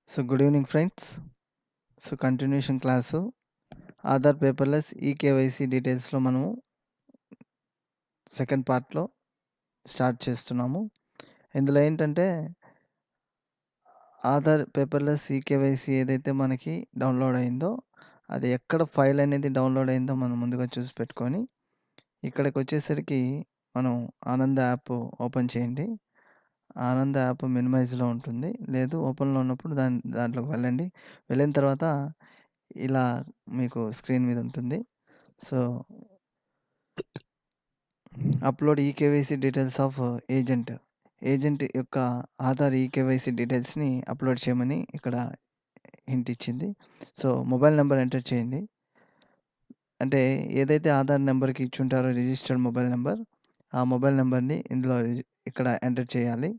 So, good evening friends. So, continuation class Aadhaar paperless e KYC డీటెయిల్స్‌లో మనము second పార్ట్‌లో start చేస్తున్నాము. ఇందులో ఏంటంటే ఆధార్ పేపర్‌లెస్ ఈకేవైసీ ఏదైతే మనకి డౌన్‌లోడ్ అయిందో, అది ఎక్కడ ఫైల్ అనేది డౌన్‌లోడ్ అయిందో మనం ముందుగా చూసి పెట్టుకొని, ఇక్కడికొచ్చేసరికి మనం ఆనంద్ యాప్ ఓపెన్ చేయండి. ఆనంద్ యాప్ మినిమైజ్‌లో ఉంటుంది. లేదు ఓపెన్‌లో ఉన్నప్పుడు దాంట్లోకి వెళ్ళండి. వెళ్ళిన తర్వాత ఇలా మీకు స్క్రీన్ మీద ఉంటుంది. So, upload eKYC details of agent. Agent యొక్క ఆధార్ ఈకేవైసీ డీటెయిల్స్‌ని అప్‌లోడ్ చేయమని ఇక్కడ హింట్ ఇచ్చింది. సో, మొబైల్ నంబర్ ఎంటర్ చేయండి. అంటే ఏదైతే ఆధార్ నంబర్‌కి ఇచ్చుంటారో రిజిస్టర్డ్ మొబైల్ నంబర్, ఆ మొబైల్ నంబర్‌ని ఇందులో ఇక్కడ ఎంటర్ చేయాలి.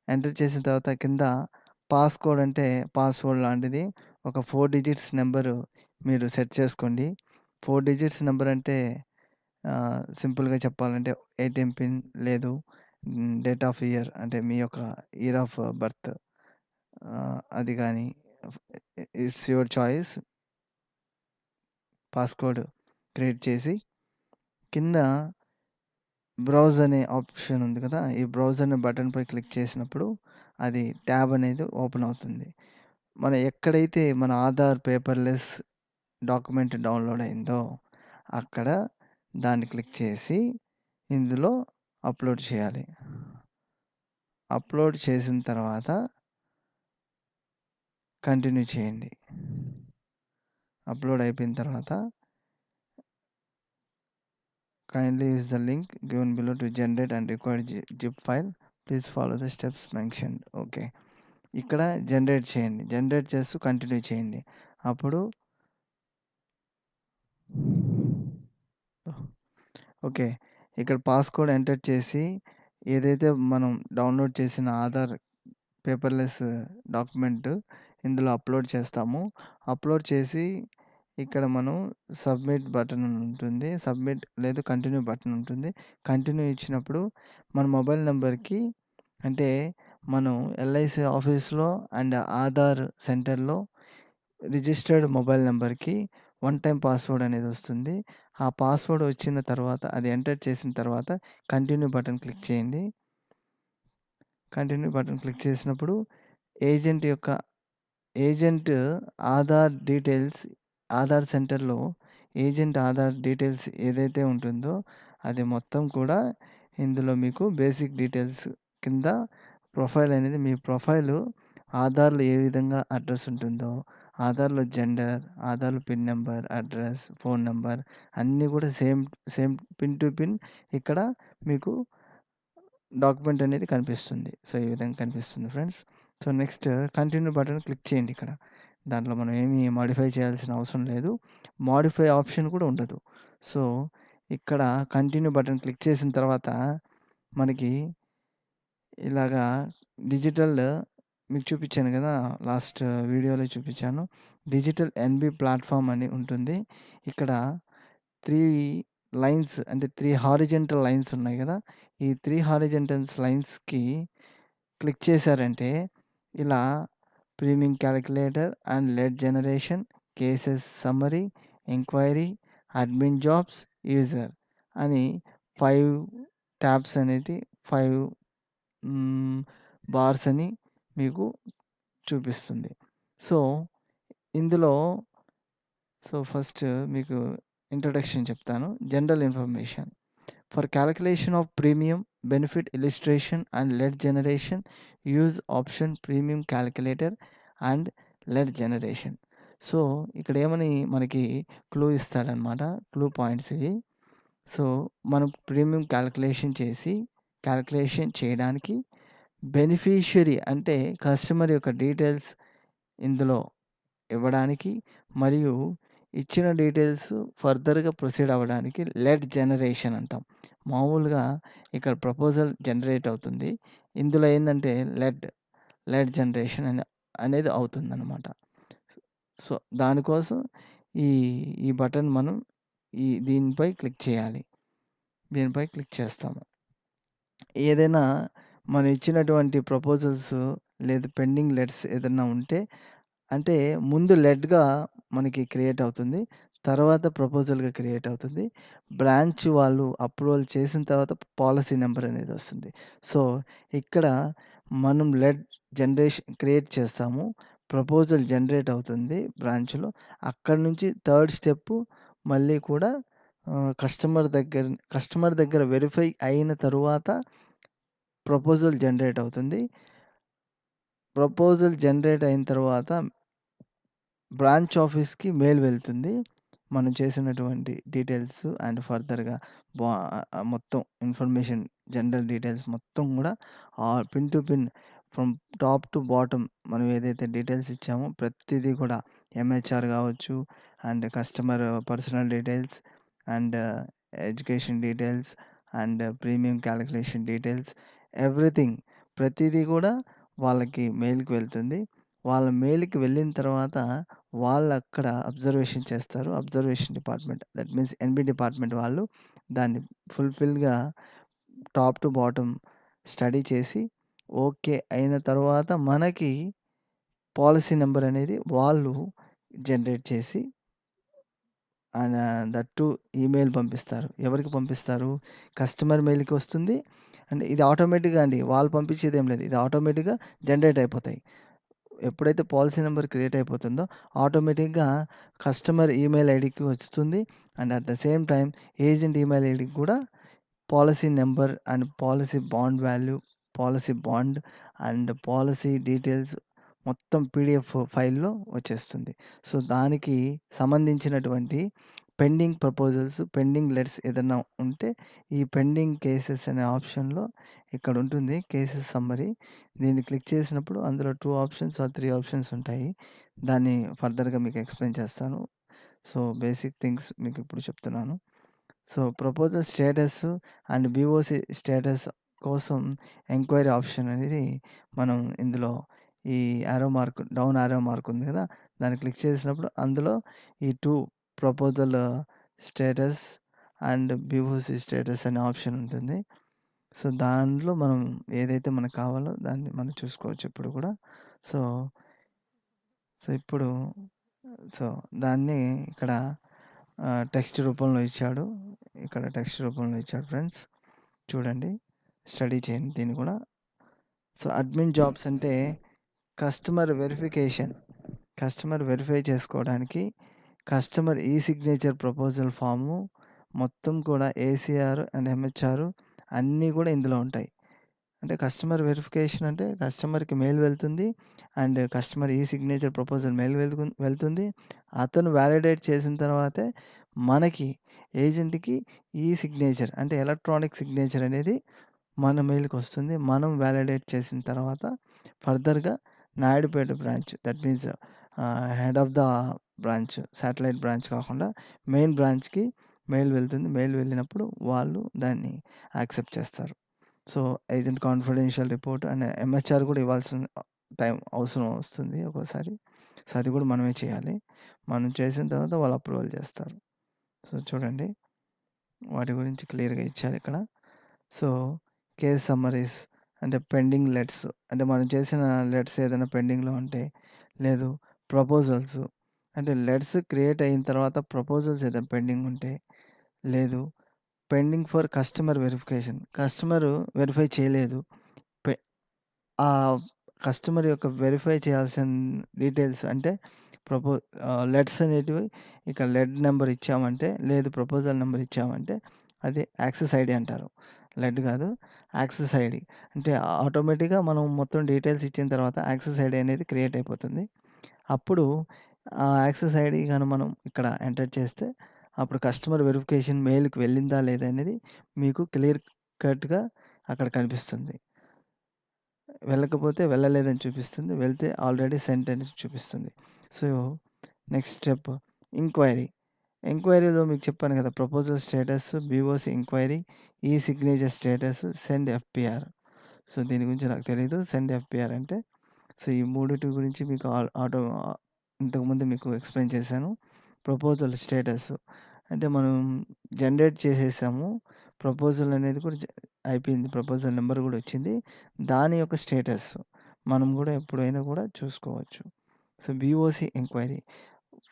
ఎంటర్ చేసిన తర్వాత కింద పాస్‌కోడ్ అంటే పాస్‌వర్డ్ లాంటిది ఒక 4 డిజిట్స్ నంబరు మీరు సెట్ చేసుకోండి. 4 డిజిట్స్ నంబర్ అంటే సింపుల్‌గా చెప్పాలంటే ఏటీఎం పిన్ లేదు డేట్ ఆఫ్ ఇయర్ అంటే మీ యొక్క ఇయర్ ఆఫ్ బర్త్ అది గాని it's your choice. Passcode create చేసి కింద బ్రౌజ్ అనే ఆప్షన్ ఉంది కదా! ఈ బ్రౌజ్ అనే బటన్‌పై క్లిక్ చేసినప్పుడు అది ట్యాబ్ అనేది ఓపెన్ అవుతుంది. మనం ఎక్కడైతే మన ఆధార్ పేపర్‌లెస్ డాక్యుమెంట్ డౌన్‌లోడ్ అయిందో అక్కడ దాన్ని క్లిక్ చేసి ఇందులో అప్‌లోడ్ చేయాలి. అప్‌లోడ్ చేసిన తర్వాత కంటిన్యూ చేయండి. అప్‌లోడ్ అయిపోయిన తర్వాత kindly use the link given below to generate and required zip file. Please follow the steps mentioned. Okay. ఇక్కడ జనరేట్ చేయండి. జనరేట్ చేస్తూ కంటిన్యూ చేయండి. అప్పుడు ఓకే. ఇక్కడ పాస్‌కోడ్ ఎంటర్ చేసి ఏదైతే మనం డౌన్‌లోడ్ చేసిన ఆధార్ పేపర్‌లెస్ డాక్యుమెంట్ ఇందులో అప్‌లోడ్ చేస్తాము. అప్‌లోడ్ చేసి ఇక్కడ మనం సబ్మిట్ బటన్ అని ఉంటుంది. సబ్మిట్ లేదు కంటిన్యూ బటన్ ఉంటుంది. కంటిన్యూ ఇచ్చినప్పుడు మన మొబైల్ నంబర్‌కి అంటే మనం ఎల్ఐసి ఆఫీస్‌లో అండ్ ఆధార్ సెంటర్‌లో రిజిస్టర్డ్ మొబైల్ నంబర్‌కి వన్ టైమ్ పాస్‌వర్డ్ అనేది వస్తుంది. ఆ పాస్‌వర్డ్ వచ్చిన తర్వాత అది ఎంటర్ చేసిన తర్వాత కంటిన్యూ బటన్ క్లిక్ చేయండి. కంటిన్యూ బటన్ క్లిక్ చేసినప్పుడు ఏజెంట్ యొక్క ఏజెంట్ ఆధార్ డీటెయిల్స్ ఆధార్ సెంటర్‌లో ఏజెంట్ ఆధార్ డీటెయిల్స్ ఏదైతే ఉంటుందో అది మొత్తం కూడా ఇందులో మీకు బేసిక్ డీటెయిల్స్ కింద ప్రొఫైల్ అనేది మీ ప్రొఫైలు ఆధార్‌లో ఏ విధంగా అడ్రెస్ ఉంటుందో, ఆధార్‌లో జెండర్, ఆధార్‌లో pin number, address, phone number అన్నీ కూడా సేమ్ పిన్ టు పిన్ ఇక్కడ మీకు డాక్యుమెంట్ అనేది కనిపిస్తుంది. సో, ఈ విధంగా కనిపిస్తుంది friends. So, next continue button click చేయండి ఇక్కడ. దాంట్లో మనం ఏమి మోడిఫై చేయాల్సిన అవసరం లేదు. మోడిఫై ఆప్షన్ కూడా ఉండదు. సో, ఇక్కడ కంటిన్యూ బటన్ క్లిక్ చేసిన తర్వాత మనకి ఇలాగా డిజిటల్ మీకు చూపించాను కదా! లాస్ట్ వీడియోలో చూపించాను. డిజిటల్ ఎన్‌బి ప్లాట్‌ఫార్మ్ అని ఉంటుంది. ఇక్కడ 3 లైన్స్ అంటే 3 హారిజాంటల్ లైన్స్ ఉన్నాయి గదా! ఈ 3 హారిజాంటల్స్ లైన్స్‌కి క్లిక్ చేశారంటే ఇలా premium calculator and lead generation, cases summary, enquiry, admin jobs, user అని 5 ట్యాబ్స్ అనేది 5 హ్మ్, బార్స్ అని మీకు చూపిస్తుంది. సో, ఇందులో ఫస్ట్ మీకు ఇంట్రొడక్షన్ చెప్తాను. General information. For calculation of premium, benefit illustration and lead generation use option premium calculator and lead generation. So, ఇక్కడ ఏమని మనకి క్లూ ఇస్తాడనమాట. క్లూ పాయింట్స్ ఇవి. సో, మనం ప్రీమియం కాలిక్యులేషన్ చేయడానికి బెనిఫిషియరీ అంటే కస్టమర్ యొక్క డీటెయిల్స్ ఇందులో ఇవ్వడానికి మరియు ఇచ్చిన డీటెయిల్స్ ఫర్దర్‌గా ప్రొసీడ్ అవ్వడానికి లెడ్ జనరేషన్ అంటాం. మామూలుగా ఇక్కడ ప్రపోజల్ జనరేట్ అవుతుంది. ఇందులో ఏందంటే లెడ్ జనరేషన్ అనేది అవుతుందనమాట. సో, దానికోసం ఈ ఈ బటన్ మనం దీనిపై క్లిక్ చేయాలి. దీనిపై క్లిక్ చేస్తాము. ఏదైనా మనం ఇచ్చినటువంటి ప్రపోజల్స్ లేదు పెండింగ్ లెట్స్ ఏదన్నా ఉంటే అంటే ముందు లెట్‌గా మనకి క్రియేట్ అవుతుంది. తర్వాత ప్రపోజల్‌గా క్రియేట్ అవుతుంది. బ్రాంచ్ వాళ్ళు అప్రూవల్ చేసిన తర్వాత పాలిసీ నంబర్ అనేదొస్తుంది. సో, ఇక్కడ మనం లెట్ జనరేషన్ క్రియేట్ చేస్తాము. ప్రపోజల్ జనరేట్ అవుతుంది బ్రాంచ్‌లో. అక్కడి నుంచి థర్డ్ స్టెప్పు మళ్ళీ కూడా కస్టమర్ దగ్గర వెరిఫై అయిన తరువాత ప్రపోజల్ జనరేట్ అవుతుంది. ప్రపోజల్ జనరేట్ అయిన తర్వాత బ్రాంచ్ ఆఫీస్‌కి మెయిల్ వెళ్తుంది. మనం చేసినటువంటి డీటెయిల్స్ అండ్ ఫర్దర్‌గా బా మొత్తం ఇన్ఫర్మేషన్ జనరల్ డీటెయిల్స్ మొత్తం గూడా pin to pin from top to bottom మనం ఏదైతే డీటెయిల్స్ ఇచ్చామో ప్రతిదీ కూడా ఎంహెచ్‌ఆర్ గావచ్చు and customer personal details and education details and premium calculation details everything ప్రతీదీ గూడా వాళ్ళకి మెయిల్‌కి వెళ్తుంది. వాళ్ళ మెయిల్‌కి వెళ్ళిన తర్వాత వాళ్ళక్కడ అబ్జర్వేషన్ చేస్తారు. Observation department that means NB department వాళ్ళు దాన్ని ఫుల్‌ఫిల్‌గా టాప్ టు బాటమ్ స్టడీ చేసి ఓకే అయిన తర్వాత మనకి పాలిసీ నంబర్ అనేది వాళ్ళు జనరేట్ చేసి దట్ టూ ఈమెయిల్ పంపిస్తారు. ఎవరికి పంపిస్తారు? కస్టమర్ మెయిల్‌కి వస్తుంది. అండ్ ఇది ఆటోమేటిక్‌గా అండి. వాళ్ళు పంపించేదేం లేదు. ఇది ఆటోమేటిక్‌గా జనరేట్ అయిపోతాయి. ఎప్పుడైతే పాలిసీ నంబర్ క్రియేట్ అయిపోతుందో ఆటోమేటిక్‌గా కస్టమర్ ఈమెయిల్ ఐడీకి వస్తుంది. And at the same time agent email ఐడీకి కూడా policy number and policy bond value, policy bond and policy details మొత్తం పీడిఎఫ్ ఫైల్‌లో వచ్చేస్తుంది. సో, దానికి సంబంధించినటువంటి పెండింగ్ ప్రపోజల్స్, పెండింగ్ లెట్స్ ఏదన్నా ఉంటే ఈ పెండింగ్ కేసెస్ అనే ఆప్షన్‌లో ఇక్కడుంటుంది కేసెస్ సమ్మరీ. దీన్ని క్లిక్ చేసినప్పుడు అందులో 2 ఆప్షన్స్ ఆర్ 3 ఆప్షన్స్ ఉంటాయి. దాన్ని ఫర్దర్‌గా మీకు ఎక్స్‌ప్లెయిన్ చేస్తాను. సో, బేసిక్ థింగ్స్ మీకిప్పుడు చెప్తున్నాను. So, proposal status and BOC status కోసం ఎంక్వైరీ ఆప్షన్ అనేది మనం ఇందులో ఈ డౌన్ యారో మార్క్ ఉంది కదా! దాన్ని క్లిక్ చేసినప్పుడు అందులో ఈ 2 proposal status and BOC status అనే ఆప్షన్ ఉంటుంది. సో, దాంట్లో మనం ఏదైతే మనకు కావాలో దాన్ని మనం చూసుకోవచ్చు ఇప్పుడు కూడా. సో, ఇప్పుడు సో, దాన్ని ఇక్కడ టెక్స్ట్ రూపంలో ఇచ్చాడు. ఇక్కడ టెక్స్ట్ రూపంలో ఇచ్చాడు ఫ్రెండ్స్. చూడండి. స్టడీ చేయండి దీన్ని కూడా. సో, అడ్మిన్ జాబ్స్ అంటే కస్టమర్ వెరిఫికేషన్. కస్టమర్ వెరిఫై చేసుకోవడానికి కస్టమర్ ఈ సిగ్నేచర్ ప్రపోజల్ ఫాము మొత్తం కూడా ఏసీఆర్ అండ్ ఎంహెచ్ఆర్ అన్నీ కూడా ఇందులో ఉంటాయి. అంటే కస్టమర్ వెరిఫికేషన్ అంటే కస్టమర్‌కి మెయిల్ వెళ్తుంది. అండ్ కస్టమర్ ఈ సిగ్నేచర్ ప్రపోజల్ మెయిల్ వెళ్తుంది. అతను వాలిడేట్ చేసిన తర్వాతే మనకి ఏజెంట్‌కి ఈ సిగ్నేచర్ అంటే ఎలక్ట్రానిక్ సిగ్నేచర్ అనేది మన మెయిల్‌కొస్తుంది. మనం వాలిడేట్ చేసిన తర్వాత ఫర్దర్‌గా Naidupeta branch that means head of the branch satellite branch కాకుండా మెయిన్ బ్రాంచ్‌కి మెయిల్ వెళ్తుంది. మెయిల్ వెళ్ళినప్పుడు వాళ్ళు దాన్ని యాక్సెప్ట్ చేస్తారు. So, agent confidential report and MHR కూడా ఇవ్వాల్సిన టైం అవసరం వస్తుంది ఒక్కోసారి. సో, అది కూడా మనమే చేయాలి. మనం చేసిన తర్వాత వాళ్ళు అప్రూవల్ చేస్తారు. సో, చూడండి వాటి గురించి క్లియర్‌గా ఇచ్చారిక్కడ. సో, కేస్ సమ్మరీస్ అంటే పెండింగ్ లెట్స్ అంటే మనం చేసిన లెట్స్ ఏదైనా పెండింగ్‌లో ఉంటే, లేదు ప్రపోజల్స్ అంటే లెట్స్ క్రియేట్ అయిన తర్వాత ప్రపోజల్స్ ఏదైనా పెండింగ్ ఉంటే, లేదు pending for customer verification customer verify చేయలేదు. పె ఆహ్, కస్టమర్ యొక్క వెరిఫై చేయాల్సిన డీటెయిల్స్ అంటే లెట్స్ అనేటివి ఇక లెడ్ నంబర్ ఇచ్చామంటే, లేదు ప్రపోజల్ నంబర్ ఇచ్చామంటే అది యాక్సెస్ ఐడీ అంటారు. లెడ్ కాదు యాక్సెస్ ఐడీ. అంటే ఆటోమేటిక్‌గా మనం మొత్తం డీటెయిల్స్ ఇచ్చిన తర్వాత యాక్సెస్ ఐడీ అనేది క్రియేట్ అయిపోతుంది. అప్పుడు ఆ యాక్సెస్ ఐడీ గాని మనం ఇక్కడ ఎంటర్ చేస్తే అప్పుడు కస్టమర్ వెరిఫికేషన్ మెయిల్‌కి వెళ్ళిందా లేదా అనేది మీకు క్లియర్ కట్‌గా అక్కడ కనిపిస్తుంది. వెళ్ళకపోతే వెళ్ళలేదని చూపిస్తుంది. వెళ్తే ఆల్రెడీ సెంట్ అని చూపిస్తుంది. So, next step enquiry. ఎంక్వైరీలో మీకు చెప్పాను కదా! ప్రపోజల్ స్టేటస్, బీఓసీ ఎంక్వైరీ, ఈ signature status, send FPR. So, దీని గురించి నాకు తెలీదు. సెండ్ ఎఫ్‌పిఆర్ అంటే సో, ఈ మూడిటి గురించి మీకు ఇంతకుముందు మీకు ఎక్స్‌ప్లెయిన్ చేశాను. ప్రపోజల్ స్టేటస్ అంటే మనం జనరేట్ చేసేసాము. ప్రపోజల్ అనేది కూడా అయిపోయింది. ప్రపోజల్ నంబర్ కూడా వచ్చింది. దాని యొక్క స్టేటస్ మనం కూడా ఎప్పుడైనా కూడా చూసుకోవచ్చు. So, BOC enquiry.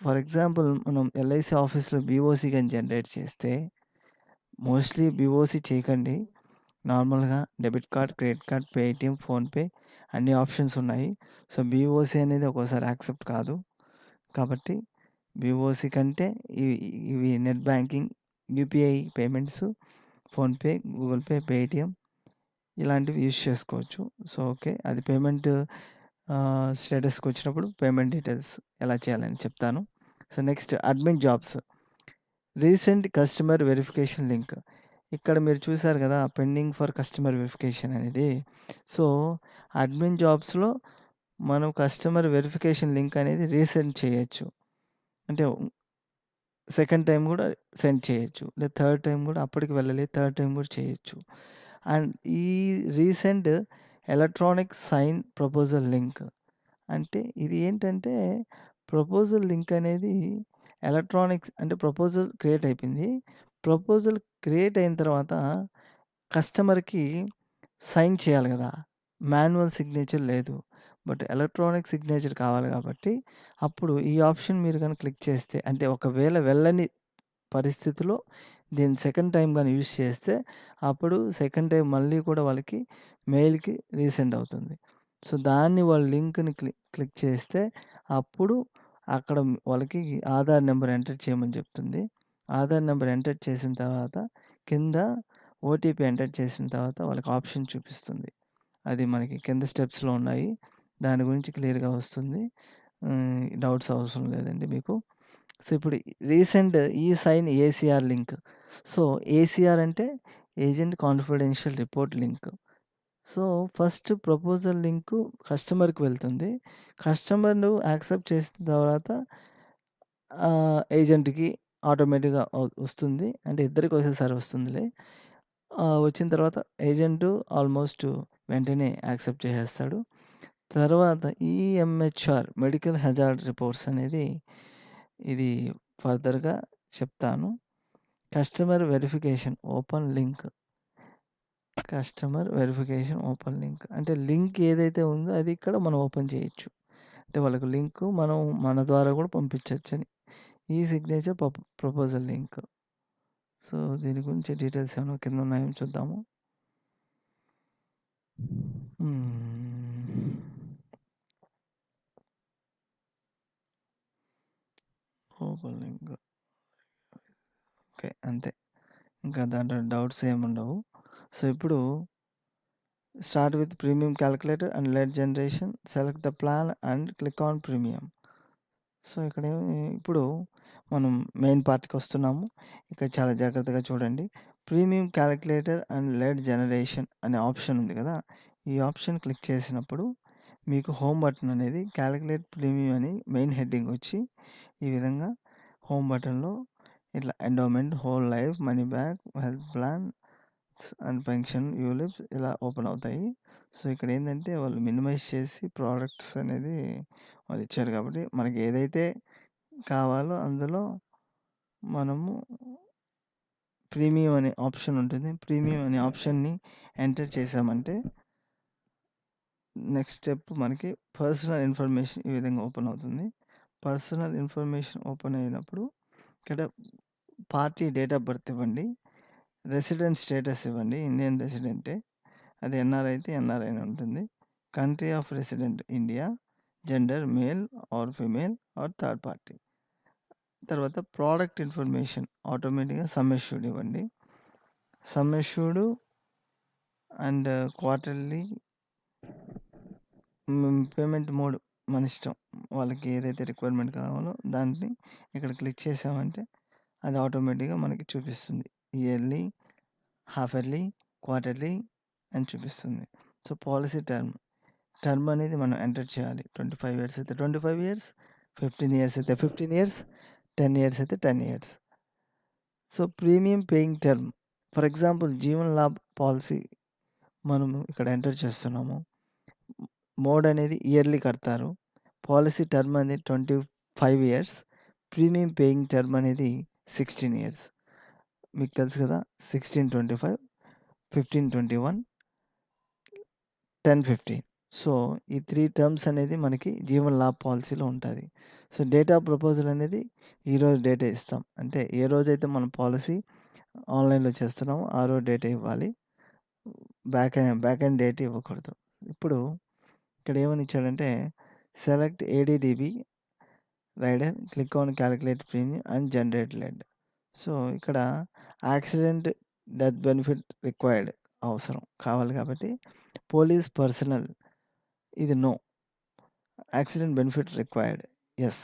For example మనం ఎల్ఐసీ ఆఫీస్‌లో బీఓసీ గాని జనరేట్ చేస్తే మోస్ట్‌లీ బీఓసీ చేయకండి. నార్మల్‌గా debit card, credit card, Paytm, PhonePe అన్ని ఆప్షన్స్ ఉన్నాయి. సో, బీఓసీ అనేది ఒక్కోసారి యాక్సెప్ట్ కాదు. కాబట్టి బీఓసీ కంటే ఇవి net banking, UPI payments, PhonePe, Google pay, Paytm ఇలాంటివి యూజ్ చేసుకోవచ్చు. So, okay. అది పేమెంట్ స్టేటస్‌కొచ్చినప్పుడు పేమెంట్ డీటెయిల్స్ ఎలా చేయాలని చెప్తాను. So, next admin jobs. Recent customer verification link. ఇక్కడ మీరు చూసారు కదా! పెండింగ్ ఫర్ కస్టమర్ వెరిఫికేషన్ అనేది. సో, అడ్మిన్ జాబ్స్‌లో మనం కస్టమర్ వెరిఫికేషన్ లింక్ అనేది రీసెండ్ చేయొచ్చు. అంటే సెకండ్ టైమ్ గూడా సెండ్ చేయొచ్చు. లేదా థర్డ్ టైమ్ గూడా అప్పటికి వెళ్ళలేదు. థర్డ్ టైమ్ గూడా చేయొచ్చు. అండ్ ఈ recent electronic sign proposal link. అంటే ఇది ఏంటంటే ప్రపోజల్ లింక్ అనేది ఎలక్ట్రానిక్స్ అంటే ప్రపోజల్ క్రియేట్ అయిపోయింది. ప్రపోజల్ క్రియేట్ అయిన తర్వాత కస్టమర్‌కి సైన్ చేయాలి గదా! మాన్యువల్ సిగ్నేచర్ లేదు. బట్ ఎలక్ట్రానిక్ సిగ్నేచర్ కావాలి గాబట్టి అప్పుడు ఈ ఆప్షన్ మీరు గనుక క్లిక్ చేస్తే అంటే ఒకవేళ వెళ్ళని పరిస్థితిలో దీన్ని సెకండ్ టైమ్ గాని యూజ్ చేస్తే అప్పుడు సెకండ్ టైమ్ మళ్ళీ కూడా వాళ్ళకి మెయిల్‌కి రీసెండ్ అవుతుంది. సో, దాన్ని వాళ్ళు లింక్‌ని క్లిక్ చేస్తే అప్పుడు అక్కడ వాళ్ళకి ఆధార్ నంబర్ ఎంటర్ చేయమని చెప్తుంది. ఆధార్ నంబర్ ఎంటర్ చేసిన తర్వాత కింద ఓటీపీ ఎంటర్ చేసిన తర్వాత వాళ్ళకి ఆప్షన్ చూపిస్తుంది. అది మనకి కింద స్టెప్స్‌లో ఉన్నాయి. దాని గురించి క్లియర్‌గా వస్తుంది. డౌట్స్ అవసరం లేదండి మీకు. సో, ఇప్పుడు రీసెంట్ ఈ sign ACR link. So, ACR అంటే agent confidential report link. So, first proposal link కస్టమర్‌కి వెళ్తుంది. కస్టమర్‌ను యాక్సెప్ట్ చేసిన తర్వాత ఏజెంట్‌కి ఆటోమేటిక్‌గా వస్తుంది. అంటే ఇద్దరికి ఒకేసారి వస్తుందిలే. వచ్చిన తర్వాత ఏజెంటు ఆల్‌మోస్ట్ వెంటనే యాక్సెప్ట్ చేసేస్తాడు. తర్వాత ఈఎంహెచ్ఆర్ మెడికల్ హజార్డ్ రిపోర్ట్స్ అనేది ఇది ఫర్దర్‌గా చెప్తాను. Customer verification open link. Customer verification open link. అంటే లింక్ ఏదైతే ఉందో అది ఇక్కడ మనం ఓపెన్ చేయొచ్చు. అంటే వాళ్ళకి లింకు మనం మన ద్వారా కూడా పంపించొచ్చని. ఈ సిగ్నేచర్ ప్రపోజల్ లింక్. సో, దీని గురించి డీటెయిల్స్ ఏమైనా కింద ఉన్నాయేమో చూద్దాము. హ్మ్. Open link. ఓకే. అంతే. ఇంకా దాంట్లో డౌట్స్ ఏముండవు. సో, ఇప్పుడు start with premium calculator and lead generation. Select the plan and click on premium. So, ఇక్కడేమి ఇప్పుడు మనం మెయిన్ పార్ట్‌కొస్తున్నాము. ఇక్కడ చాలా జాగ్రత్తగా చూడండి. Premium calculator and lead generation అనే ఆప్షన్ ఉంది కదా! ఈ ఆప్షన్ క్లిక్ చేసినప్పుడు మీకు హోమ్ బటన్ అనేది కాలిక్యులేట్ ప్రీమియం అని మెయిన్ హెడ్డింగ్ వచ్చి ఈ విధంగా హోమ్ బటన్‌లో ఇట్లా endowment, whole life, money back, health plan and pension, ULIPs ఇలా ఓపెన్ అవుతాయి. సో, ఇక్కడేందంటే వాళ్ళు మినిమైజ్ చేసి ప్రొడక్ట్స్ అనేది వాళ్ళు ఇచ్చారు కాబట్టి మనకి ఏదైతే కావాలో అందులో మనము ప్రీమియం అనే ఆప్షన్ ఉంటుంది. ప్రీమియం అనే ఆప్షన్‌ని ఎంటర్ చేశామంటే నెక్స్ట్ స్టెప్ మనకి పర్సనల్ ఇన్ఫర్మేషన్ ఈ విధంగా ఓపెన్ అవుతుంది. పర్సనల్ ఇన్ఫర్మేషన్ ఓపెన్ అయినప్పుడు ఇక్కడ పార్టీ డేట్ ఆఫ్ బర్త్ ఇవ్వండి. రెసిడెంట్ స్టేటస్ ఇవ్వండి. ఇండియన్ రెసిడెంటే. అది ఎన్ఆర్ అయితే ఎన్ఆర్ అని ఉంటుంది. Country of resident India. Gender male or female or third party. తర్వాత ప్రోడక్ట్ ఇన్ఫర్మేషన్ ఆటోమేటిక్‌గా సమ్ అష్యూర్డ్ ఇవ్వండి. Sum assured and quarterly payment mode మన ఇష్టం. వాళ్ళకి ఏదైతే రిక్వైర్మెంట్ కావాలో దాన్ని ఇక్కడ క్లిక్ చేసామంటే అది ఆటోమేటిక్‌గా మనకి చూపిస్తుంది. ఇయర్లీ, హాఫ్ ఇయర్లీ, క్వార్టర్లీ అని చూపిస్తుంది. So, policy term. టర్మ్ అనేది మనం ఎంటర్ చేయాలి. 25 ఇయర్స్ అయితే 25 ఇయర్స్, 15 ఇయర్స్ అయితే 15 ఇయర్స్, 10 ఇయర్స్ అయితే 10 years. So, premium paying term. For example Jeevan Labh policy మనము ఇక్కడ ఎంటర్ చేస్తున్నాము. మోడ్ అనేది ఇయర్లీ కడతారు. పాలిసీ టర్మ్ అనేది 25 ఇయర్స్. ప్రీమియం పేయింగ్ టర్మ్ అనేది 16 ఇయర్స్. మీకు తెలుసు కదా! 16, 25, 15, 21, 10, 15. సో, ఈ 3 టర్మ్స్ అనేది మనకి జీవన్ లాభ్ పాలిసీలో ఉంటది. సో, డేట్ ఆఫ్ ప్రపోజల్ అనేది ఈరోజు డేటే ఇస్తాం. అంటే ఏ రోజైతే మనం పాలిసీ ఆన్‌లైన్‌లో చేస్తున్నామో ఆ రోజు డేటే ఇవ్వాలి. బ్యాక్ ఎండ్ డేట్ ఇవ్వకూడదు. ఇప్పుడు ఇక్కడ ఏమని ఇచ్చాడంటే select ADDB rider, click on calculate premium and generate lead. So, ఇక్కడ యాక్సిడెంట్ డెత్ బెనిఫిట్ రిక్వైర్డ్ అవసరం కావాలి కాబట్టి పోలీస్ పర్సనల్ ఇది no. Accident benefit required yes.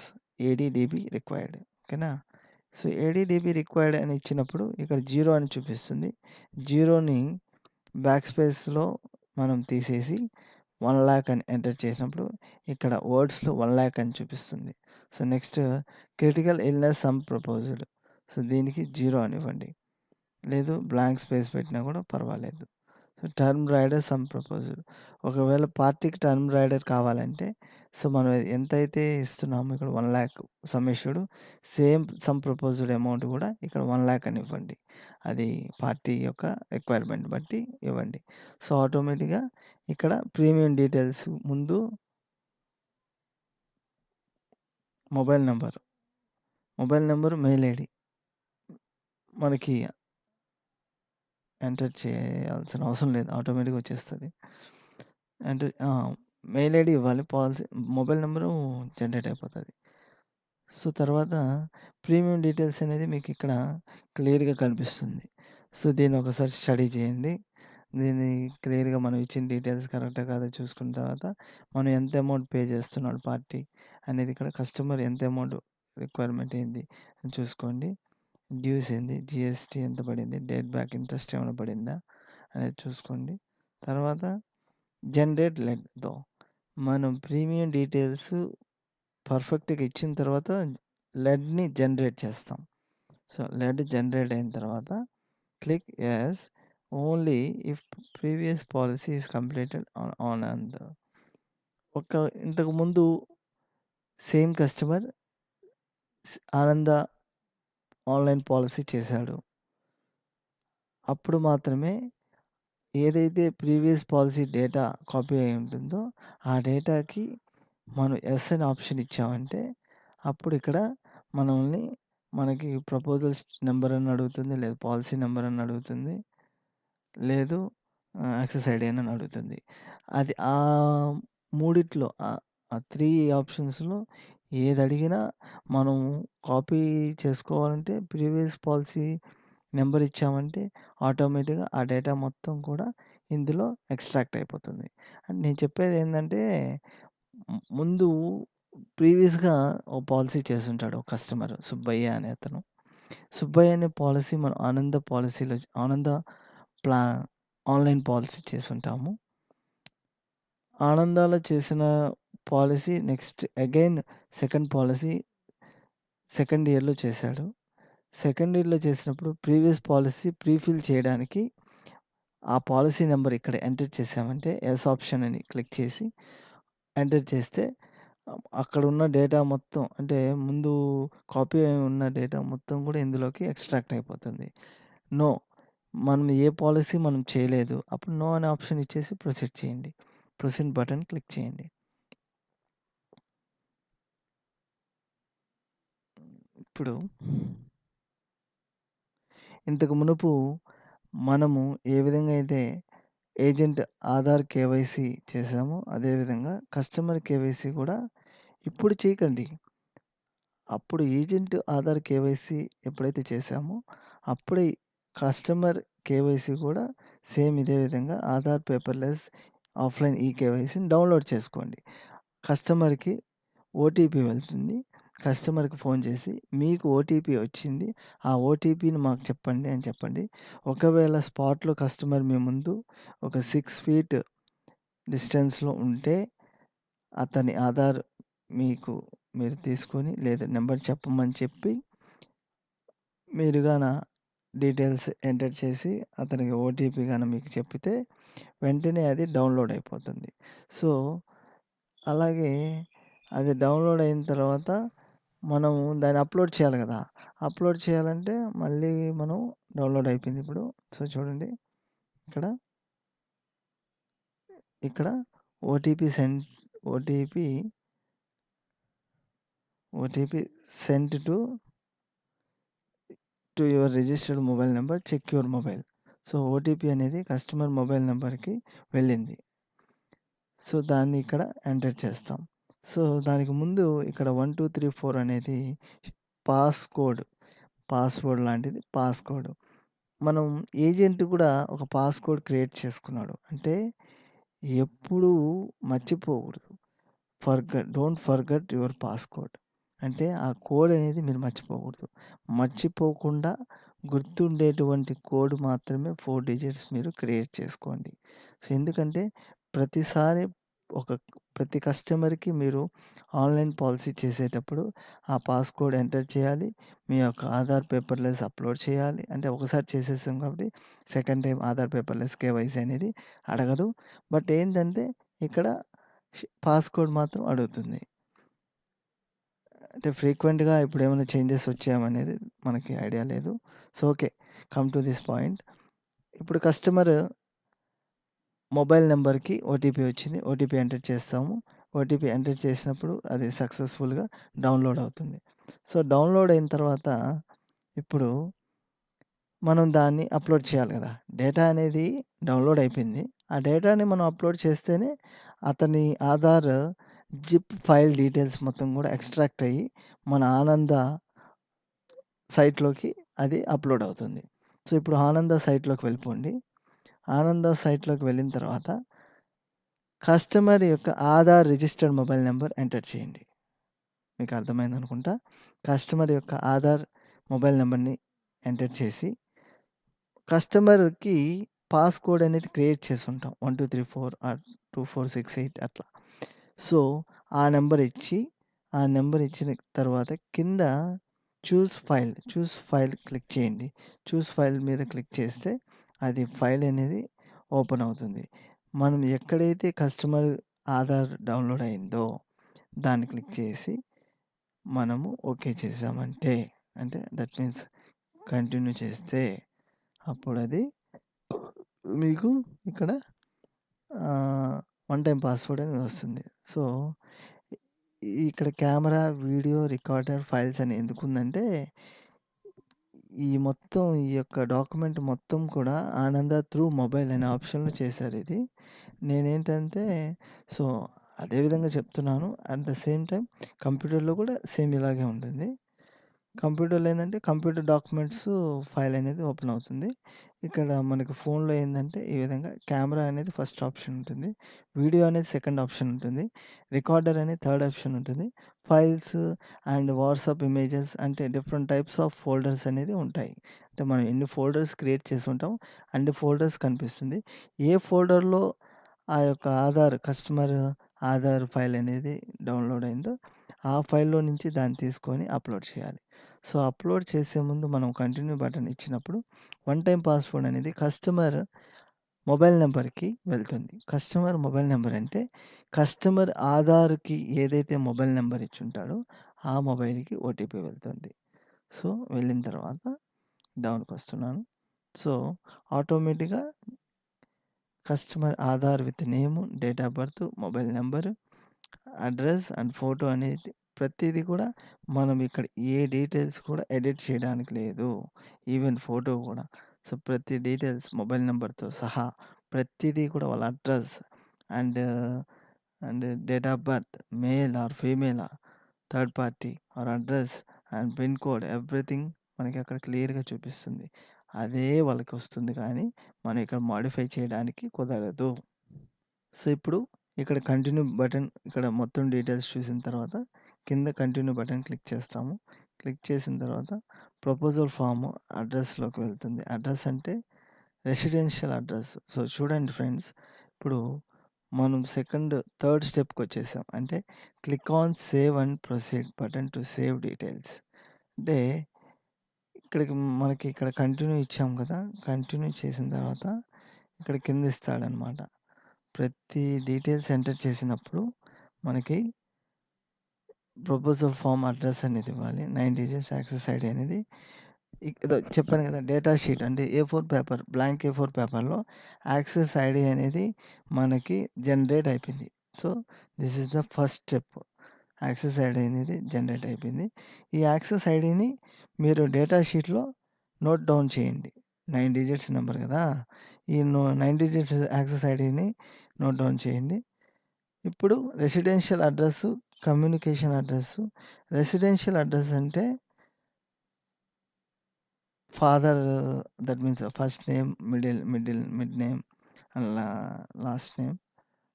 ADDB required ఓకేనా. సో, ఏడీడీబీ రిక్వైర్డ్ అని ఇచ్చినప్పుడు ఇక్కడ 0 అని చూపిస్తుంది. 0ని బ్యాక్ స్పేస్‌లో మనం తీసేసి 1,00,000 అని ఎంటర్ చేసినప్పుడు ఇక్కడ వర్డ్స్‌లో 1,00,000 అని చూపిస్తుంది. So, next critical illness some proposed. So, దీనికి 0 అని ఇవ్వండి. లేదు బ్లాంక్ స్పేస్ పెట్టినా కూడా పర్వాలేదు. So, term rider sum proposed. ఒకవేళ పార్టీకి టర్మ్ రైడర్ కావాలంటే సో, మనం ఎంతైతే ఇస్తున్నామో ఇక్కడ 1,00,000 some issued same some proposed amount కూడా ఇక్కడ 1,00,000 అని ఇవ్వండి. అది పార్టీ యొక్క రిక్వైర్మెంట్ బట్టి ఇవ్వండి. సో, ఆటోమేటిక్‌గా ఇక్కడ ప్రీమియం డీటెయిల్స్ ముందు మొబైల్ నంబర్, మెయిల్ ఐడీ మనకి ఎంటర్ చేయాల్సిన అవసరం లేదు. ఆటోమేటిక్‌గా వచ్చేస్తది. అంటే మెయిల్ ఐడీ ఇవ్వాలి. మొబైల్ నంబరు జనరేట్ అయిపోతది. సో, తర్వాత ప్రీమియం డీటెయిల్స్ అనేది మీకిక్కడ క్లియర్‌గా కనిపిస్తుంది. సో, దీన్ని ఒకసారి స్టడీ చేయండి. దీన్ని క్లియర్‌గా మనం ఇచ్చిన డీటెయిల్స్ కరెక్టా కాదా చూసుకున్న తర్వాత మనం ఎంత అమౌంట్ పే చేస్తున్నాడు పార్టీ అనేది ఇక్కడ కస్టమర్ ఎంత అమౌంట్ రిక్వైర్మెంట్ ఏంది అని చూసుకోండి. డ్యూస్ ఏంది? జీఎస్టీ ఎంత పడింది? డేట్ బ్యాక్ ఇంట్రెస్ట్ ఏమైనా పడిందా? అనేది చూసుకోండి. తర్వాత జనరేట్ లెడ్‌తో మనం ప్రీమియం డీటెయిల్స్ పర్ఫెక్ట్‌గా ఇచ్చిన తర్వాత లెడ్‌ని జనరేట్ చేస్తాం. సో, లెడ్ జనరేట్ అయిన తర్వాత click yes only if previous policy is completed on and ఇంతకుముందు సేమ్ కస్టమర్ ఆనంద ఆన్‌లైన్ పాలిసీ చేశాడు. అప్పుడు మాత్రమే ఏదైతే ప్రీవియస్ పాలిసీ డేటా కాపీ అయి ఉంటుందో ఆ డేటాకి మనం యెస్ అని ఆప్షన్ ఇచ్చామంటే అప్పుడు ఇక్కడ మనల్ని మనకి ప్రపోజల్స్ నంబర్ అని అడుగుతుంది. లేదు పాలిసీ నంబర్ అని అడుగుతుంది. లేదు యాక్సెస్ ఐడీ అని అడుగుతుంది. అది మూడిట్లో ఆ 3 ఆప్షన్స్‌లో ఏదడిగినా మనం కాపీ చేసుకోవాలంటే ప్రీవియస్ పాలిసీ నంబర్ ఇచ్చామంటే ఆటోమేటిక్‌గా ఆ డేటా మొత్తం కూడా ఇందులో ఎక్స్ట్రాక్ట్ అయిపోతుంది. అండ్ నేను చెప్పేదేందంటే ముందు ప్రీవియస్‌గా ఓ పాలిసీ చేసుంటాడు ఒక కస్టమర్ సుబ్బయ్య అనే అతను. సుబ్బయ్య అనే పాలిసీ మనం ఆనంద ప్లా ఆన్‌లైన్ పాలిసీ చేసుంటాము. ఆనందాలో చేసిన policy next again second policy second ఇయర్‌లో చేశాడు. సెకండ్ ఇయర్‌లో చేసినప్పుడు ప్రీవియస్ పాలిసీ ప్రీఫిల్ చేయడానికి ఆ పాలిసీ నంబర్ ఇక్కడ ఎంటర్ చేసామంటే యెస్ ఆప్షన్ అని క్లిక్ చేసి ఎంటర్ చేస్తే అక్కడున్న డేటా మొత్తం అంటే ముందు కాపీ అయి ఉన్న డేటా మొత్తం కూడా ఇందులోకి ఎక్స్ట్రాక్ట్ అయిపోతుంది. నో మనం ఏ పాలిసీ మనం చేయలేదు. అప్పుడు నో అనే ఆప్షన్ ఇచ్చేసి ప్రొసీడ్ చేయండి. ప్రొసీడ్ బటన్ క్లిక్ చేయండి. ఇప్పుడు ఇంతకు మునుపు మనము ఏ విధంగా అయితే ఏజెంట్ ఆధార్ కేవైసీ చేసామో అదేవిధంగా కస్టమర్ కేవైసీ కూడా ఇప్పుడు చేయకండి. అప్పుడు ఏజెంట్ ఆధార్ కేవైసీ ఎప్పుడైతే చేసామో అప్పుడే కస్టమర్ కేవైసీ కూడా సేమ్ ఇదే విధంగా ఆధార్ పేపర్‌లెస్ ఆఫ్‌లైన్ కేవైసీని డౌన్‌లోడ్ చేసుకోండి. కస్టమర్‌కి ఓటీపీ వెళ్తుంది. కస్టమర్‌కి ఫోన్ చేసి మీకు ఓటీపీ వచ్చింది. ఆ ఓటీపీని మాకు చెప్పండి అని చెప్పండి. ఒకవేళ స్పాట్‌లో కస్టమర్ మీ ముందు ఒక 6 ఫీట్ డిస్టెన్స్‌లో ఉంటే అతని ఆధార్ మీరు తీసుకొని లేదా నంబర్ చెప్పమని చెప్పి మీరు గాన డీటెయిల్స్ ఎంటర్ చేసి అతనికి ఓటీపీ గాన మీకు చెప్పితే వెంటనే అది డౌన్‌లోడ్ అయిపోతుంది. సో, అలాగే అది డౌన్‌లోడ్ అయిన తర్వాత మనం దాన్ని అప్‌లోడ్ చేయాలి గదా! అప్‌లోడ్ చేయాలంటే మళ్ళీ మనం డౌన్‌లోడ్ అయిపోయింది ఇప్పుడు. సో, చూడండి ఇక్కడ, ఇక్కడ OTP send OTP OTP sent to your registered mobile number. Check your mobile. So, OTP అనేది కస్టమర్ మొబైల్ నంబర్‌కి వెళ్ళింది. సో, దాన్ని ఇక్కడ ఎంటర్ చేస్తాం. సో, దానికి ముందు ఇక్కడ 1, 2, 3, 4 అనేది పాస్‌కోడ్, పాస్‌వర్డ్ లాంటిది పాస్‌కోడ్. మనం ఏజెంట్ కూడా ఒక పాస్‌కోడ్ క్రియేట్ చేసుకున్నాడు. అంటే ఎప్పుడూ మర్చిపోకూడదు. Don't forget your passcode. అంటే ఆ కోడ్ అనేది మీరు మర్చిపోకూడదు. మర్చిపోకుండా గుర్తుండేటువంటి కోడ్ మాత్రమే 4 డిజిట్స్ మీరు క్రియేట్ చేసుకోండి. సో, ఎందుకంటే ప్రతిసారి ఒక ప్రతి కస్టమర్‌కి మీరు ఆన్‌లైన్ పాలసీ చేసేటప్పుడు ఆ పాస్‌కోడ్ ఎంటర్ చేయాలి. మీ యొక్క ఆధార్ పేపర్‌లెస్ అప్‌లోడ్ చేయాలి. అంటే ఒకసారి చేసేసాం కాబట్టి second time Aadhaar paperless KYC అనేది అడగదు. బట్ ఏంటంటే ఇక్కడ పాస్‌కోడ్ మాత్రం అడుగుతుంది. అంటే ఫ్రీక్వెంట్‌గా ఇప్పుడేమైనా చేంజెస్ వచ్చాయనేది మనకి ఐడియా లేదు. So, okay. Come to this point. ఇప్పుడు కస్టమర్ మొబైల్ నంబర్‌కి ఓటీపీ వచ్చింది. ఓటీపీ ఎంటర్ చేస్తాము. ఓటీపీ ఎంటర్ చేసినప్పుడు అది సక్సెస్‌ఫుల్‌గా డౌన్‌లోడ్ అవుతుంది. సో, డౌన్‌లోడ్ అయిన తర్వాత ఇప్పుడు మనం దాన్ని అప్‌లోడ్ చేయాలి గదా! డేటా అనేది డౌన్‌లోడ్ అయిపోయింది. ఆ డేటాని మనం అప్‌లోడ్ చేస్తేనే అతని ఆధార్ జిప్ ఫైల్ డీటెయిల్స్ మొత్తం గూడా ఎక్స్ట్రాక్ట్ అయ్యి మన ఆనంద సైట్‌లోకి అది అప్‌లోడ్ అవుతుంది. సో, ఇప్పుడు ఆనంద సైట్‌లోకి వెళ్ళిపోండి. ఆనంద సైట్‌లోకి వెళ్ళిన తర్వాత కస్టమర్ యొక్క Aadhaar registered mobile number enter చేయండి. మీకు అర్థమైందనుకుంటా. కస్టమర్ యొక్క ఆధార్ మొబైల్ నంబర్‌ని ఎంటర్ చేసి కస్టమర్‌కి పాస్‌కోడ్ అనేది క్రియేట్ చేసుంటాం. 1234 ఆర్ 2468 అట్లా. సో, ఆ నంబర్ ఇచ్చి, ఆ నంబర్ ఇచ్చిన తర్వాత కింద చూస్ ఫైల్ క్లిక్ చేయండి. చూస్ ఫైల్ మీద క్లిక్ చేస్తే అది ఫైల్ అనేది ఓపెన్ అవుతుంది. మనం ఎక్కడైతే కస్టమర్ ఆధార్ డౌన్‌లోడ్ అయిందో దాన్ని క్లిక్ చేసి మనము ఓకే చేసామంటే అంటే దట్ మీన్స్ కంటిన్యూ చేస్తే అప్పుడది మీకు ఇక్కడ వన్ టైమ్ పాస్‌వర్డ్ అనేది వస్తుంది. సో, ఇక్కడ కెమెరా, వీడియో, రికార్డర్, ఫైల్స్ అని ఎందుకుందంటే ఈ యొక్క డాక్యుమెంట్ మొత్తం కూడా ఆనంద త్రూ మొబైల్ అనే ఆప్షన్‌లో చేశారిది. నేనేంటంటే సో, అదే విధంగా చెప్తున్నాను. అట్ ద సేమ్ టైమ్ కంప్యూటర్‌లో కూడా సేమ్ ఇలాగే ఉంటుంది. కంప్యూటర్‌లో ఏందంటే కంప్యూటర్ డాక్యుమెంట్స్ ఫైల్ అనేది ఓపెన్ అవుతుంది. ఇక్కడ మనకి ఫోన్‌లో ఏందంటే ఈ విధంగా కెమెరా అనేది ఫస్ట్ ఆప్షన్ ఉంటుంది. వీడియో అనేది సెకండ్ ఆప్షన్ ఉంటుంది. రికార్డర్ అనేది థర్డ్ ఆప్షన్ ఉంటుంది. ఫైల్స్ అండ్ వాట్సాప్ ఇమేజెస్ అంటే డిఫరెంట్ టైప్స్ ఆఫ్ ఫోల్డర్స్ అనేది ఉంటాయి. అంటే మనం ఎన్ని ఫోల్డర్స్ క్రియేట్ చేసుంటాం అన్ని ఫోల్డర్స్ కనిపిస్తుంది. ఏ ఫోల్డర్‌లో ఆ యొక్క కస్టమర్ ఆధార్ ఫైల్ అనేది డౌన్‌లోడ్ అయిందో ఆ ఫైల్‌లో నుంచి దాన్ని తీసుకొని అప్‌లోడ్ చేయాలి. సో, అప్‌లోడ్ చేసే ముందు మనం కంటిన్యూ బటన్ ఇచ్చినప్పుడు వన్ టైమ్ పాస్‌వర్డ్ అనేది కస్టమర్ మొబైల్ నంబర్‌కి వెళ్తుంది. కస్టమర్ మొబైల్ నంబర్ అంటే కస్టమర్ ఆధార్‌కి ఏదైతే మొబైల్ నంబర్ ఇచ్చుంటాడో ఆ మొబైల్‌కి ఓటీపీ వెళ్తుంది. సో, వెళ్ళిన తర్వాత డౌన్‌కొస్తున్నాను. సో, ఆటోమేటిక్‌గా customer Aadhaar with name, date of birth, mobile number, address and photo అనేది ప్రతీది కూడా మనం ఇక్కడ ఏ డీటెయిల్స్ కూడా ఎడిట్ చేయడానికి లేదు. ఈవెన్ ఫోటో కూడా. సో, ప్రతి డీటెయిల్స్ మొబైల్ నంబర్‌తో సహా ప్రతీదీ కూడా వాళ్ళ address and, date of birth, male or ఫీమేలా, third party or address and pin code everything మనకి అక్కడ క్లియర్‌గా చూపిస్తుంది. అదే వాళ్ళకొస్తుంది కానీ మనం ఇక్కడ మోడిఫై చేయడానికి కుదరదు. సో, ఇప్పుడు ఇక్కడ కంటిన్యూ బటన్ ఇక్కడ మొత్తం డీటెయిల్స్ చూసిన తర్వాత కింద కంటిన్యూ బటన్ క్లిక్ చేస్తాము. క్లిక్ చేసిన తర్వాత ప్రపోజల్ ఫార్మ్ అడ్రస్‌లోకి వెళ్తుంది. అడ్రస్ అంటే రెసిడెన్షియల్ అడ్రస్. సో, చూడండి ఫ్రెండ్స్ ఇప్పుడు మనం థర్డ్ స్టెప్‌కొచ్చేసాం. అంటే click on save and proceed button to save details. అంటే ఇక్కడికి మనకి ఇక్కడ కంటిన్యూ ఇచ్చాం కదా! కంటిన్యూ చేసిన తర్వాత ఇక్కడ కింద ఇస్తాడనమాట. ప్రతి డీటెయిల్స్ ఎంటర్ చేసినప్పుడు మనకి ప్రపోజల్ ఫార్మ్ అడ్రస్ అనేది ఇవ్వాలి. 9 డిజిట్స్ యాక్సెస్ ఐడీ అనేది ఏదో చెప్పాను కదా! డేటా షీట్ అంటే ఏ4 పేపర్, బ్లాంక్ ఏ4 పేపర్‌లో యాక్సెస్ ఐడీ అనేది మనకి జనరేట్ అయిపోయింది. So, this is the first step. Access ID అనేది జనరేట్ అయిపోయింది. ఈ యాక్సెస్ ఐడీని మీరు డేటా షీట్‌లో నోట్ డౌన్ చేయండి. 9 డిజిట్స్ నంబర్ కదా! ఈ 9 డిజిట్స్ యాక్సెస్ ఐడీని నోట్ డౌన్ చేయండి. ఇప్పుడు residential address, communication address. Residential address అంటే father, that means first name, mid name and last name.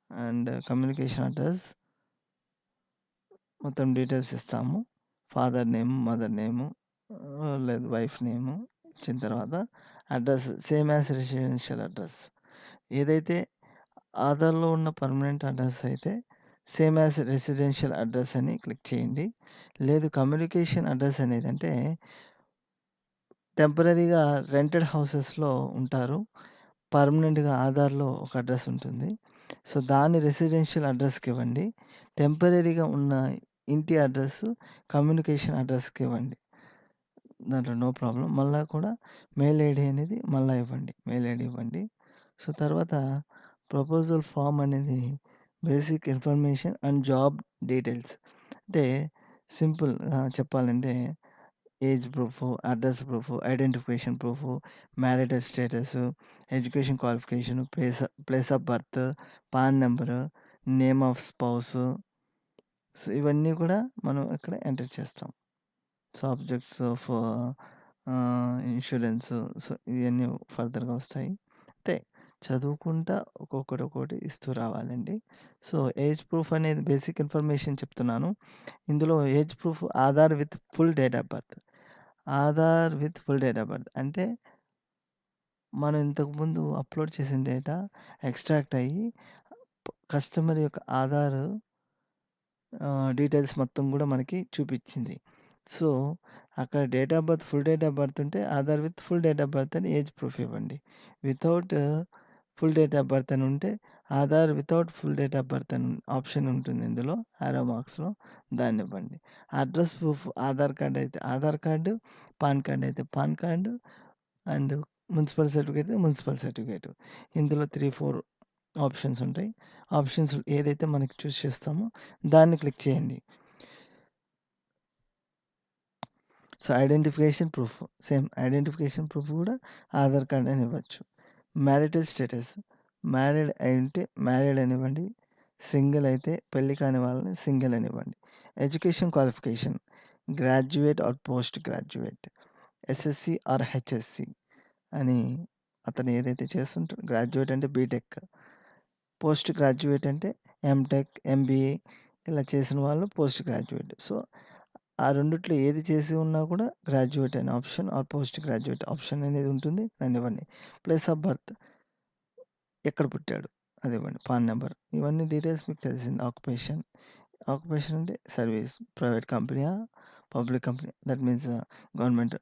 And communication address మొత్తం డీటెయిల్స్ ఇస్తాము. ఫాదర్ నేమ్, మదర్ నేము, లేదు వైఫ్ నేము ఇచ్చిన తర్వాత address same as residential address. ఏదైతే ఆధార్‌లో ఉన్న permanent address అయితే సేమ్ యాజ్ రెసిడెన్షియల్ అడ్రస్ అని క్లిక్ చేయండి. లేదు కమ్యూనికేషన్ అడ్రస్ అనేదంటే టెంపరరీగా రెంటెడ్ హౌసెస్‌లో ఉంటారు. పర్మనెంట్‌గా ఆధార్‌లో ఒక అడ్రస్ ఉంటుంది. సో, దాన్ని రెసిడెన్షియల్ అడ్రస్‌కివ్వండి. టెంపరరీగా ఉన్న ఇంటి అడ్రస్సు కమ్యూనికేషన్ అడ్రస్‌కివ్వండి. దాంట్లో నో ప్రాబ్లమ్. మళ్ళా కూడా మెయిల్ ఐడీ అనేది మళ్ళా ఇవ్వండి. మెయిల్ ఐడీ ఇవ్వండి. సో, తర్వాత ప్రపోజల్ ఫార్మ్ అనేది basic information and job details. అంటే సింపుల్‌గా చెప్పాలంటే age proof, address proof, identification proof, marital status, education qualification, place of birth, PAN number, name of spouse. So, ఇవన్నీ కూడా మనం ఇక్కడ ఎంటర్ చేస్తాం. So, objects of insurance. So, ఇయన్నీ ఫర్దర్‌గా వస్తాయి. అంతే చదువుకుంటా ఒక్కొక్కటి ఇస్తూ రావాలండి. సో, ఏజ్ ప్రూఫ్ అనేది బేసిక్ ఇన్ఫర్మేషన్ చెప్తున్నాను. ఇందులో age proof Aadhaar with full date of birth. Aadhaar with full date of birth అంటే మనం ఇంతకుముందు అప్‌లోడ్ చేసిన డేటా ఎక్స్ట్రాక్ట్ అయ్యి కస్టమర్ యొక్క ఆధార్ డీటెయిల్స్ మొత్తం గూడా మనకి చూపిచ్చింది. సో, అక్కడ date of birth full date of birth ఉంటే Aadhaar with full date of birth అని ఏజ్ ప్రూఫ్ ఇవ్వండి. Without full date of birth అని ఉంటే Aadhaar without full date of birth అని ఆప్షన్ ఉంటుంది ఇందులో యారో మార్క్స్‌లో దాన్నివ్వండి. అడ్రెస్ ప్రూఫ్ ఆధార్ కార్డ్ అయితే ఆధార్ కార్డు, పాన్ కార్డ్ అయితే PAN card and municipal certificate అయితే మున్సిపల్ సర్టిఫికేట్. ఇందులో 3, 4 ఆప్షన్స్ ఉంటాయి. ఆప్షన్స్ ఏదైతే మనకి చూజ్ చేస్తామో దాన్ని క్లిక్ చేయండి. So, identification proof same identification proof కూడా ఆధార్ కార్డ్ అని ఇవ్వచ్చు. మ్యారిటల్ స్టేటస్ మ్యారీడ్ అయుంటే మ్యారీడ్ అనివ్వండి. సింగిల్ అయితే పెళ్లి కాని వాళ్ళని సింగిల్ అనివ్వండి. Education qualification graduate or post graduate, SSC or HSC అని అతను ఏదైతే చేస్తుంటాడో గ్రాడ్యుయేట్ అంటే బీటెక్. పోస్ట్ గ్రాడ్యుయేట్ అంటే ఎంటెక్, ఎంబీఏ ఇలా చేసిన వాళ్ళు పోస్ట్ గ్రాడ్యుయేట్. సో, ఆ రెండిట్లో ఏది చేసి ఉన్నా కూడా గ్రాడ్యుయేట్ అనే option or post graduate option అనేది ఉంటుంది. దాన్నివ్వండి. ప్లేస్ ఆఫ్ బర్త్ ఎక్కడ పుట్టాడు అదివ్వండి. పాన్ నంబర్ ఇవన్నీ డీటెయిల్స్ మీకు తెలిసింది. ఆక్యుపేషన్, ఆక్యుపేషన్ అంటే సర్వీస్. ప్రైవేట్ కంపెనీయా? Public company that means government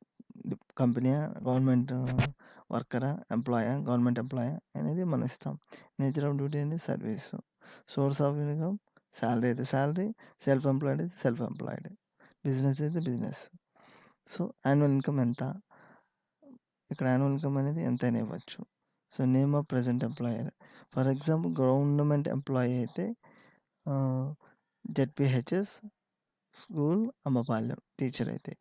కంపెనీయా? గవర్నమెంట్ వర్కరా? ఎంప్లాయా? గవర్నమెంట్ ఎంప్లాయా? అనేది మనం ఇస్తాం. నేచర్ ఆఫ్ డ్యూటీ అనేది service. Source of income salary అయితే సాలరీ, సెల్ఫ్ ఎంప్లాయిడ్ అయితే సెల్ఫ్ ఎంప్లాయిడ్, బిజినెస్ అయితే బిజినెస్. సో, యాన్యువల్ ఇన్‌కమ్ ఎంత? ఇక్కడ యాన్యువల్ ఇన్‌కమ్ అనేది ఎంతైనా ఇవ్వచ్చు. So, name of present employer. For example government employee అయితే జెడ్పీహెచ్ఎస్ స్కూల్ అమ్మపాలెం టీచర్ అయితే.